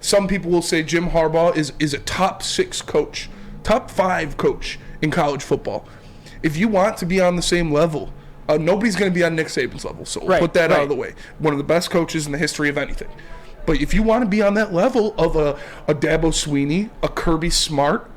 some people will say Jim Harbaugh is a top 6 coach, top 5 coach in college football. If you want to be on the same level, nobody's going to be on Nick Saban's level, so we'll put that out of the way. One of the best coaches in the history of anything. But if you want to be on that level of a Dabo Swinney, a Kirby Smart,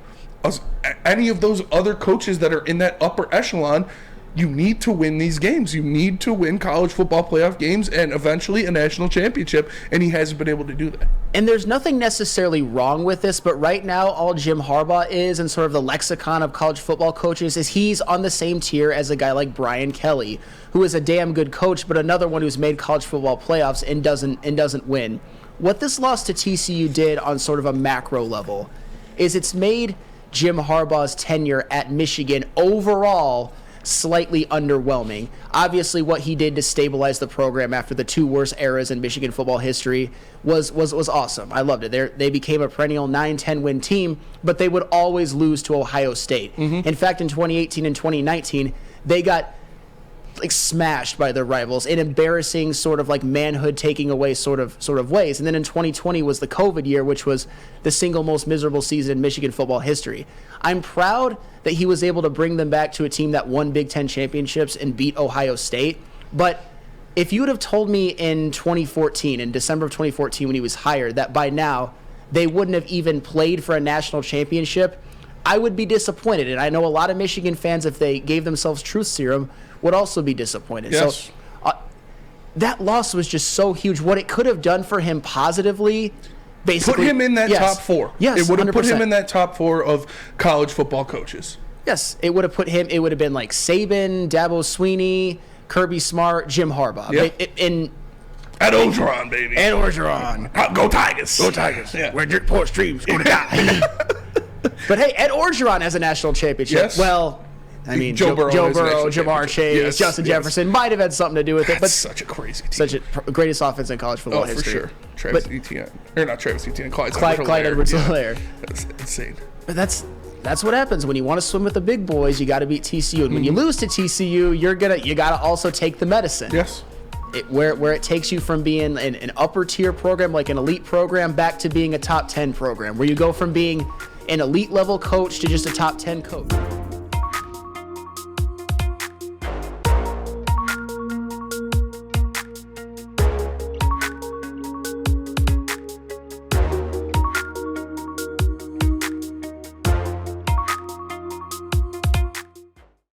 any of those other coaches that are in that upper echelon, you need to win these games. You need to win college football playoff games and eventually a national championship, and he hasn't been able to do that. And there's nothing necessarily wrong with this, but right now all Jim Harbaugh is, and sort of the lexicon of college football coaches, is he's on the same tier as a guy like Brian Kelly, who is a damn good coach, but another one who's made college football playoffs and doesn't win. What this loss to TCU did on sort of a macro level is it's made Jim Harbaugh's tenure at Michigan overall slightly underwhelming. Obviously, what he did to stabilize the program after the 2 worst eras in Michigan football history was awesome. I loved it. They became a perennial 9-10 win team, but they would always lose to Ohio State. In fact, in 2018 and 2019, they got smashed by their rivals in embarrassing sort of manhood taking away sort of ways. And then in 2020 was the COVID year, which was the single most miserable season in Michigan football history. I'm proud that he was able to bring them back to a team that won Big Ten championships and beat Ohio State. But if you would have told me in December of 2014 when he was hired, that by now they wouldn't have even played for a national championship, I would be disappointed. And I know a lot of Michigan fans, if they gave themselves truth serum, would also be disappointed. Yes. So that loss was just so huge. What it could have done for him positively, basically, put him in that top 4. Yes, it would have 100%. put him in that top 4 of college football coaches. Yes, it would have put him. It would have been like Saban, Dabo Swinney, Kirby Smart, Jim Harbaugh. Yep. At Orgeron, baby. At Orgeron. Go Tigers. Go Tigers. Yeah. Where your poor streams going to die. But hey, Ed Orgeron has a national championship. Yes. Well, I mean, Joe Burrow, Jamar Chase, yes, Justin Jefferson might have had something to do with it. That's But such a crazy team. such a greatest offense in college football for history. sure. Travis Etienne. Or not Travis Etienne. Clyde Edwards-Helaire. That's insane. But that's what happens when you want to swim with the big boys. You got to beat TCU, and when you lose to TCU, you got to also take the medicine. Yes. Where it takes you from being an upper tier program, like an elite program, back to being a top 10 program, where you go from being an elite level coach to just a top 10 coach.